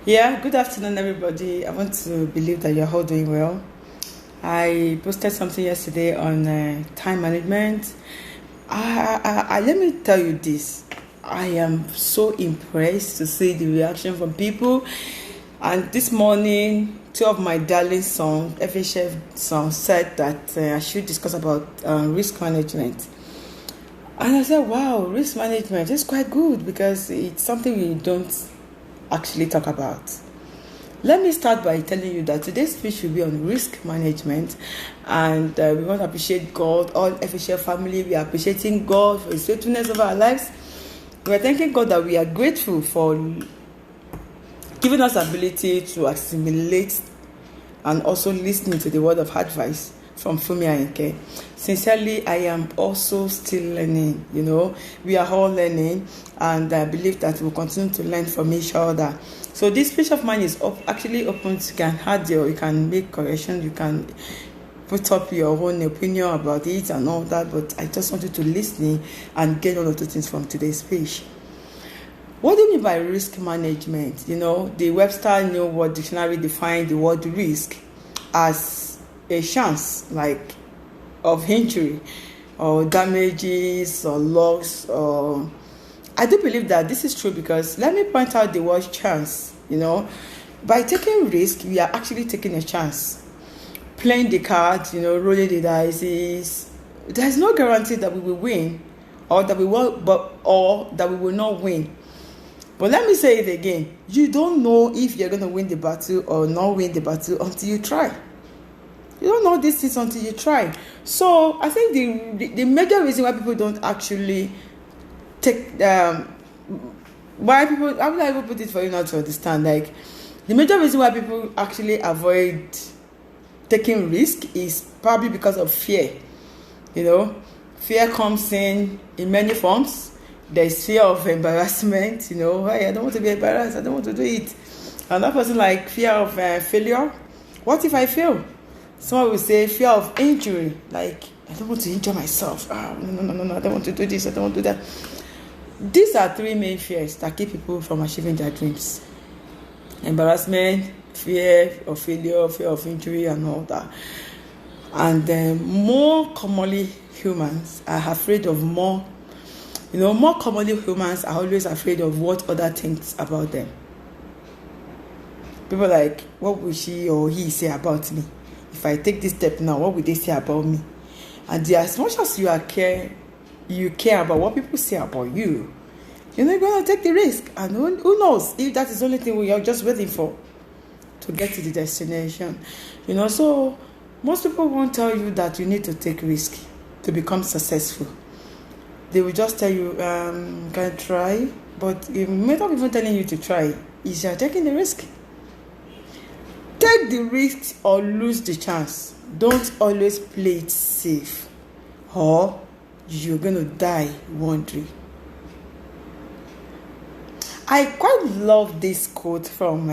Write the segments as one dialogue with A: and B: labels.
A: Yeah, good afternoon, everybody. I want to believe that you're all doing well. I posted something yesterday on time management. Let me tell you this. I am so impressed to see the reaction from people. And this morning, two of my darling sons, FHF sons, said that I should discuss about risk management. And I said, wow, risk management is quite good because it's something we don't actually talk about. Let me start by telling you that today's speech will be on risk management, and we want to appreciate God, all FHL family. We are appreciating God for His faithfulness of our lives. We are thanking God that we are grateful for giving us ability to assimilate and also listening to the word of advice from Fumi Ayenke. Sincerely, I am also still learning. We are all learning, and I believe that we'll continue to learn from each other. So this speech of mine is actually open. You can add you can make corrections, you can put up your own opinion about it and all that, but I just want you to listen and get all of the things from today's speech. What do you mean by risk management? The Webster New Word Dictionary defined the word risk as a chance, like of injury or damages or loss. Or I do believe that this is true because let me point out the word chance. By taking risk, we are actually taking a chance. Playing the cards, rolling the dice. There is no guarantee that we will win, or that we will not win. But let me say it again: you don't know if you're going to win the battle or not win the battle until you try. You don't know these things until you try. So I think the major reason why people don't actually take why people, how will I even put it for you now to understand? Like, the major reason why people actually avoid taking risk is probably because of fear. Fear comes in many forms. There's fear of embarrassment. Hey, I don't want to be embarrassed. I don't want to do it. Another person, like fear of failure. What if I fail? Someone will say fear of injury. Like, I don't want to injure myself. No, I don't want to do this. I don't want to do that. These are three main fears that keep people from achieving their dreams: embarrassment, fear of failure, fear of injury, and all that. And more commonly, humans are afraid of more commonly humans are always afraid of what other thinks about them. People are like, what will she or he say about me? If I take this step now, what will they say about me? And as much as you care about what people say about you, you're not going to take the risk. And who knows if that is the only thing you're just waiting for to get to the destination. So most people won't tell you that you need to take risk to become successful. They will just tell you, can try. But without even telling you to try, is you're taking the risk. Take the risk or lose the chance. Don't always play it safe, or you're going to die wondering. I quite love this quote from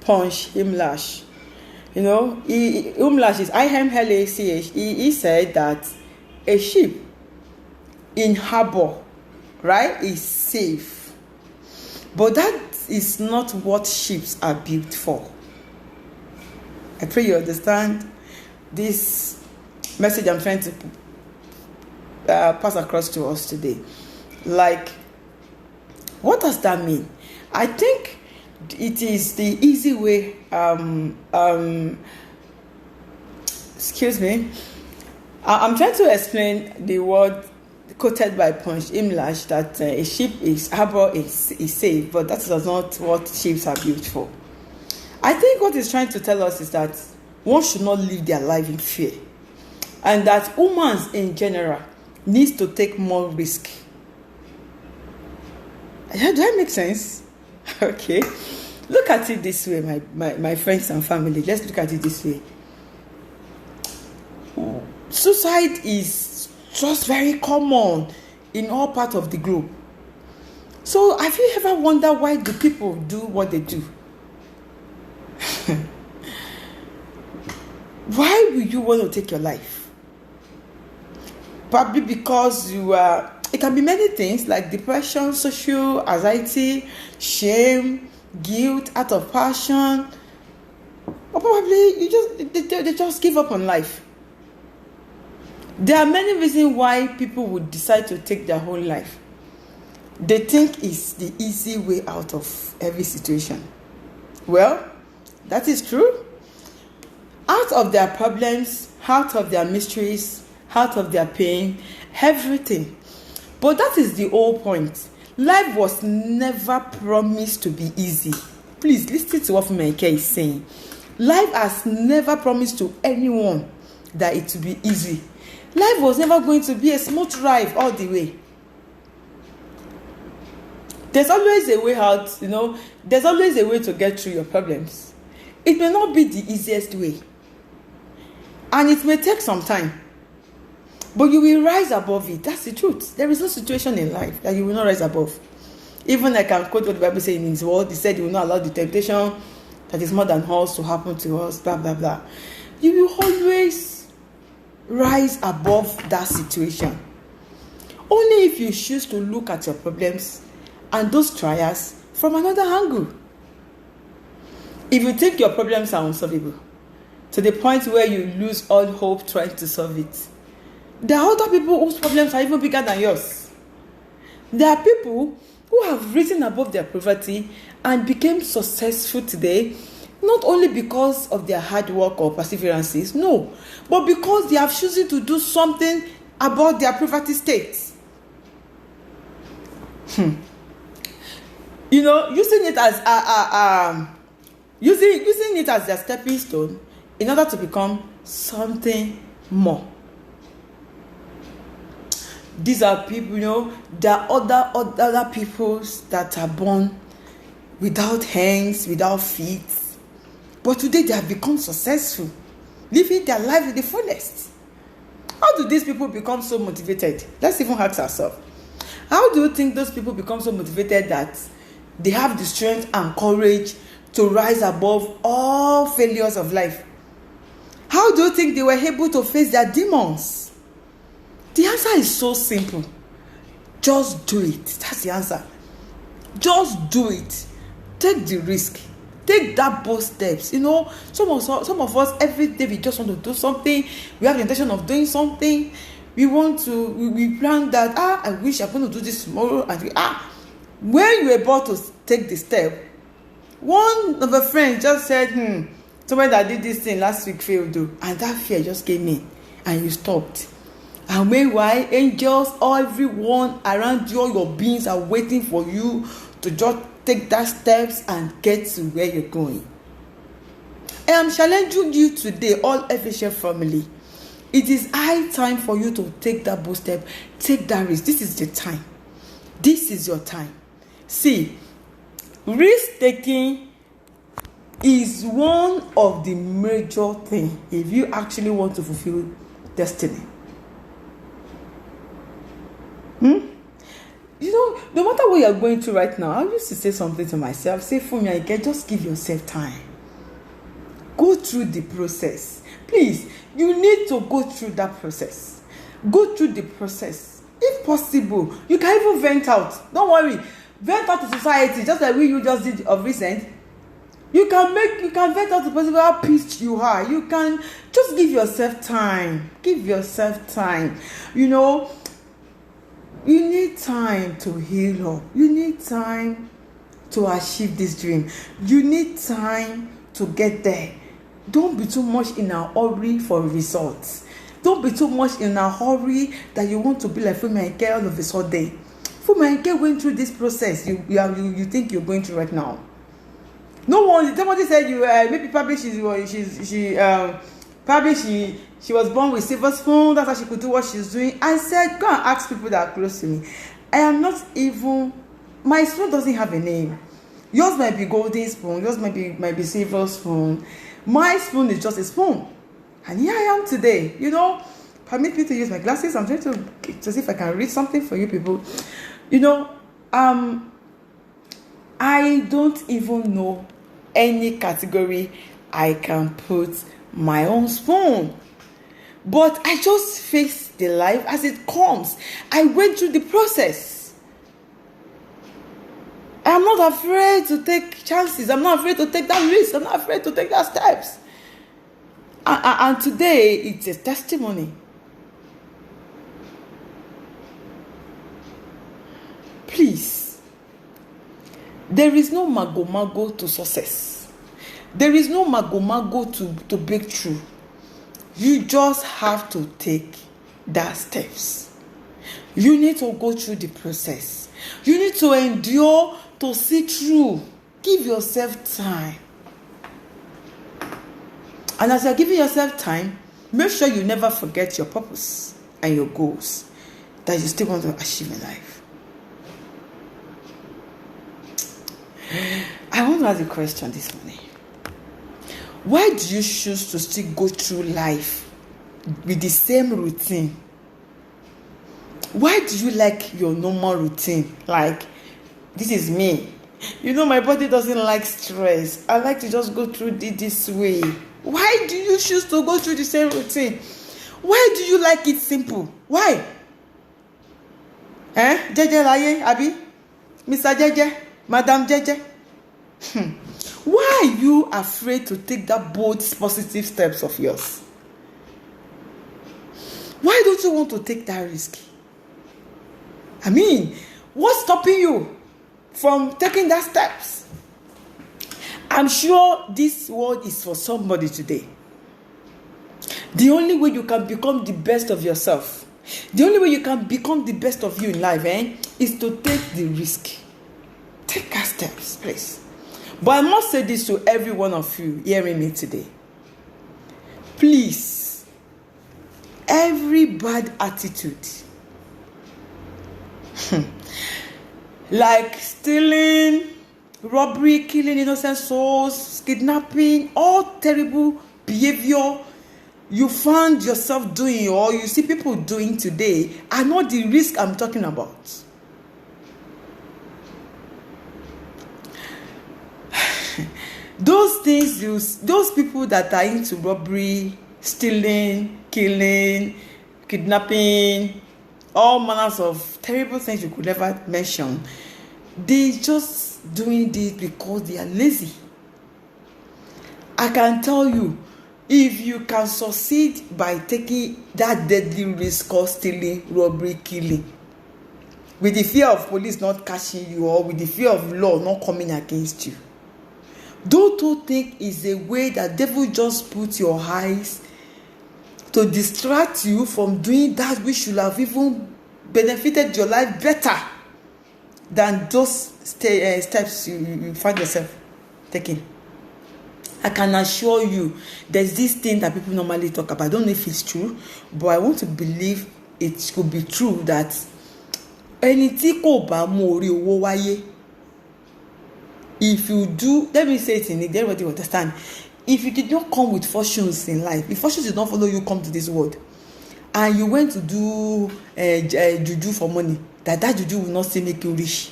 A: Punch Imlash. Imlash is Imlach. He said that a ship in harbor, right, is safe. But that is not what ships are built for. I pray you understand this message I'm trying to pass across to us today. Like, what does that mean? I think it is the easy way. Excuse me. I'm trying to explain the word quoted by Punch Imlash that a ship harbor is safe, but that is not what ships are built for. I think what he's trying to tell us is that one should not live their life in fear, and that humans in general needs to take more risk. Does that make sense? Okay. Look at it this way, my friends and family. Let's look at it this way. Suicide is just very common in all parts of the globe. So have you ever wondered why do people do what they do? Why will you want to take your life? Probably because it can be many things like depression, social anxiety, shame, guilt, out of passion, or probably they just give up on life. There are many reasons why people would decide to take their whole life. They think it's the easy way out of every situation. Well, that is true. Out of their problems, out of their mysteries, out of their pain, everything. But that is the whole point. Life was never promised to be easy. Please listen to what Funke is saying. Life has never promised to anyone that it will be easy. Life was never going to be a smooth ride all the way. There's always a way out, there's always a way to get through your problems. It may not be the easiest way. And it may take some time. But you will rise above it. That's the truth. There is no situation in life that you will not rise above. Even I can quote what the Bible says in His word. He said, "You will not allow the temptation that is more than us to happen to us," blah, blah, blah. You will always rise above that situation. Only if you choose to look at your problems and those trials from another angle. If you think your problems are unsolvable, to the point where you lose all hope trying to solve it, there are other people whose problems are even bigger than yours. There are people who have risen above their poverty and became successful today, not only because of their hard work or perseverances, no, but because they have chosen to do something about their poverty state. Using it as using it as their stepping stone in order to become something more. These are people, there are other peoples that are born without hands, without feet, but today they have become successful, living their life to the fullest. How do these people become so motivated? Let's even ask ourselves. How do you think those people become so motivated that they have the strength and courage to rise above all failures of life? How do you think they were able to face their demons? The answer is so simple. Just do it. That's the answer. Just do it. Take the risk. Take that bold steps. Some of us every day we just want to do something. We have the intention of doing something. We plan that. I wish I'm going to do this tomorrow. And when you're about to take the step, one of a friend just said, somebody that did this thing last week failed though, and that fear just came in, and you stopped. And meanwhile, angels, everyone around you, all your beings are waiting for you to just take that steps and get to where you're going. I am challenging you today, all FHF family. It is high time for you to take that bold step, take that risk. This is the time. This is your time. See, risk taking is one of the major things if you actually want to fulfill destiny. No matter what you're going through right now, I used to say something to myself. Say, Funke, just give yourself time. Go through the process. Please, you need to go through that process. Go through the process. If possible, you can even vent out. Don't worry. Vent out to society, just like you just did of recent. You can vent out to possible how pissed you are. You can just give yourself time. Give yourself time. You need time to heal up. You need time to achieve this dream. You need time to get there. Don't be too much in a hurry for results. Don't be too much in a hurry that you want to be like Funke all of a sudden. Funke went through this process you think you're going through right now. No one. Somebody said maybe probably she was born with silver spoon. That's how she could do what she's doing. I said, go and ask people that are close to me. I am not even. My spoon doesn't have a name. Yours might be golden spoon. Yours might be silver spoon. My spoon is just a spoon. And here I am today. Permit me to use my glasses. I'm trying to see if I can read something for you people. I don't even know any category I can put my own spoon. But I just face the life as it comes. I went through the process. I I'm not afraid to take chances. I'm not afraid to take that risk. I'm not afraid to take that steps. And today, it's a testimony. Please, there is no mago to success. There is no mago to breakthrough. You just have to take that steps. You need to go through the process. You need to endure to see through. Give yourself time. And as you're giving yourself time, make sure you never forget your purpose and your goals that you still want to achieve in life. I want to ask a question this morning. Why do you choose to still go through life with the same routine? Why do you like your normal routine? Like, this is me. My body doesn't like stress. I like to just go through this way. Why do you choose to go through the same routine? Why do you like it simple? Why? Jeje laye, Abi? Mr. Jeje? Madam Jeje? Why are you afraid to take that bold, positive steps of yours? Why don't you want to take that risk? What's stopping you from taking that steps? I'm sure this word is for somebody today. The only way you can become the best of yourself, the only way you can become the best of you in life, is to take the risk. Take that steps, please. But I must say this to every one of you hearing me today. Please, every bad attitude, like stealing, robbery, killing innocent souls, kidnapping, all terrible behavior you found yourself doing or you see people doing today are not the risk I'm talking about. Those things, those people that are into robbery, stealing, killing, kidnapping, all manners of terrible things you could ever mention, they just doing this because they are lazy. I can tell you, if you can succeed by taking that deadly risk of stealing, robbery, killing, with the fear of police not catching you or with the fear of law not coming against you, don't you think is a way that devil just put your eyes to distract you from doing that which should have even benefited your life better than those steps you find yourself taking? I can assure you, there's this thing that people normally talk about. I don't know if it's true, but I want to believe it could be true that ẹni kò bá mú orí owó wáyé, if you do, let me say it in English, everybody will understand. If you did not come with fortunes in life, if fortunes did not follow you come to this world, and you went to do juju for money, that juju will not still make you rich.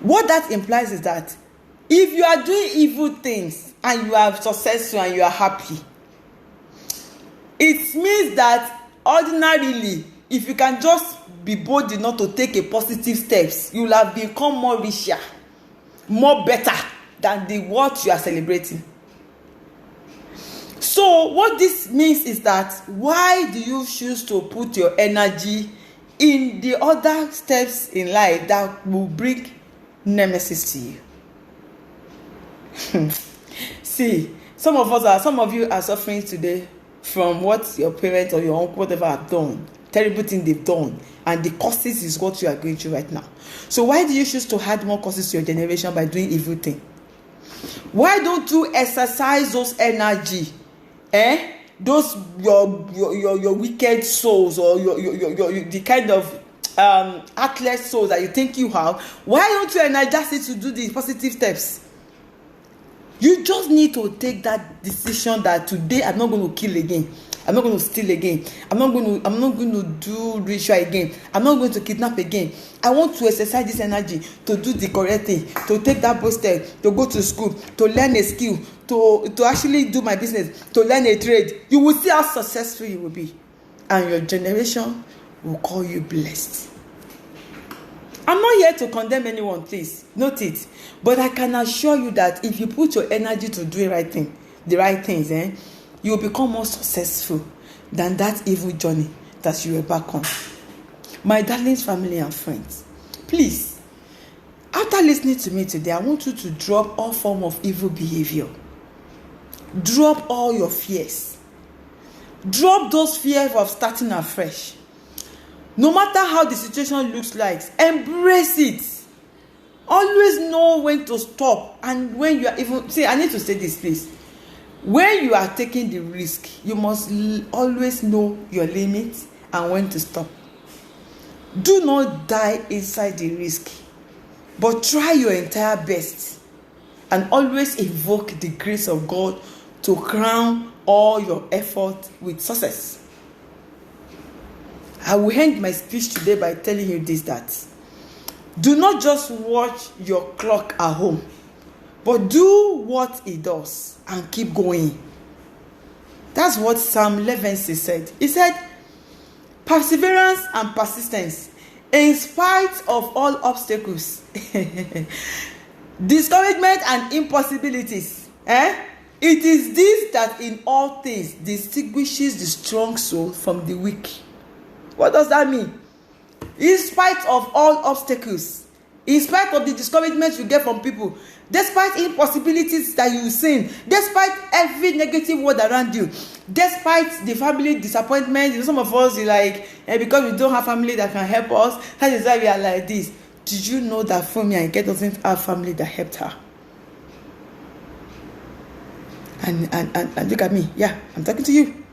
A: What that implies is that if you are doing evil things and you are successful and you are happy, it means that ordinarily, if you can just be bold enough to take a positive steps, you will have become more richer, more better than the what you are celebrating. So what this means is that why do you choose to put your energy in the other steps in life that will bring nemesis to you? See, some of you are suffering today from what your parents or your uncle, whatever, have done, terrible thing they've done, and the causes is what you are going through right now. So why do you choose to add more causes to your generation by doing evil thing? Why don't you exercise those energy, those your wicked souls or your the kind of athlete souls that you think you have? Why don't you energize it to do the positive steps? You just need to take that decision that today I'm not going to kill again. I'm not going to steal again. I'm not going to do ritual again. I'm not going to kidnap again. I want to exercise this energy to do the correct thing, to take that bold step, to go to school, to learn a skill, to actually do my business, to learn a trade. You will see how successful you will be. And your generation will call you blessed. I'm not here to condemn anyone, please. Note it. But I can assure you that if you put your energy to do the right things, you will become more successful than that evil journey that you were back on. My darlings, family and friends, please, after listening to me today, I want you to drop all form of evil behavior. Drop all your fears. Drop those fears of starting afresh. No matter how the situation looks like, embrace it. Always know when to stop, and when you are even, see, I need to say this, please. When you are taking the risk, you must always know your limits and when to stop. Do not die inside the risk, but try your entire best and always invoke the grace of God to crown all your effort with success. I will end my speech today by telling you this, that do not just watch your clock at home, but do what it does and keep going. That's what Psalm 11 said. He said, perseverance and persistence in spite of all obstacles, discouragement and impossibilities. It is this that in all things distinguishes the strong soul from the weak. What does that mean? In spite of all obstacles, in spite of the discouragement you get from people, despite impossibilities that you see, despite every negative word around you, despite the family disappointment, some of us, because we don't have family that can help us, that is why we are like this. Did you know that Funmi Ayinke doesn't have family that helped her? And look at me. Yeah, I'm talking to you.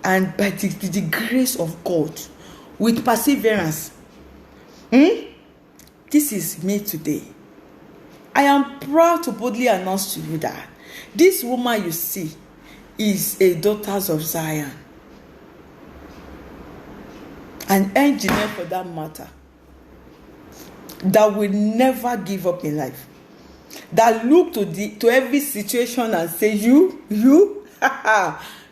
A: And by the grace of God, with perseverance, this is me today. I am proud to boldly announce to you that this woman you see is a daughter of Zion, an engineer for that matter, that will never give up in life, that look to every situation and say, you,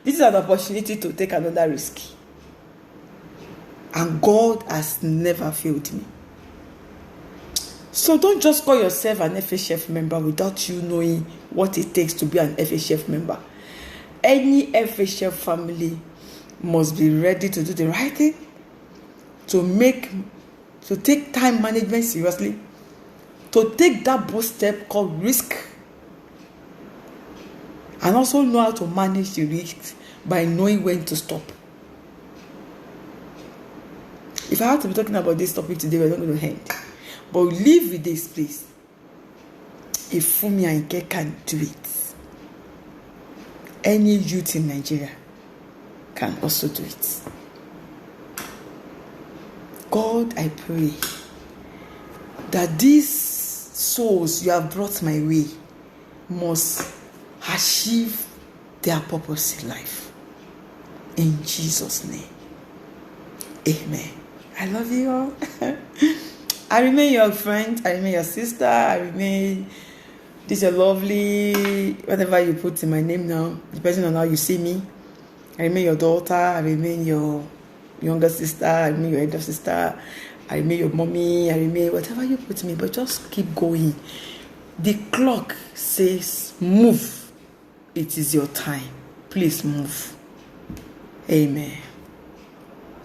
A: this is an opportunity to take another risk. And God has never failed me. So don't just call yourself an FHF member without you knowing what it takes to be an FHF member. Any FHF family must be ready to do the right thing, to take time management seriously, to take that bold step called risk, and also know how to manage the risks by knowing when to stop. If I had to be talking about this topic today, we're not going to end. But we'll leave with this, please. If Funmi Ayinke can do it, any youth in Nigeria can also do it. God, I pray that these souls you have brought my way must achieve their purpose in life. In Jesus' name. Amen. I love you all. I remain your friend. I remain your sister. I remain this your lovely, whatever you put in my name now, depending on how you see me. I remain your daughter. I remain your younger sister. I remain your elder sister. I remain your mommy. I remain whatever you put in me. But just keep going. The clock says move. It is your time. Please move. Amen.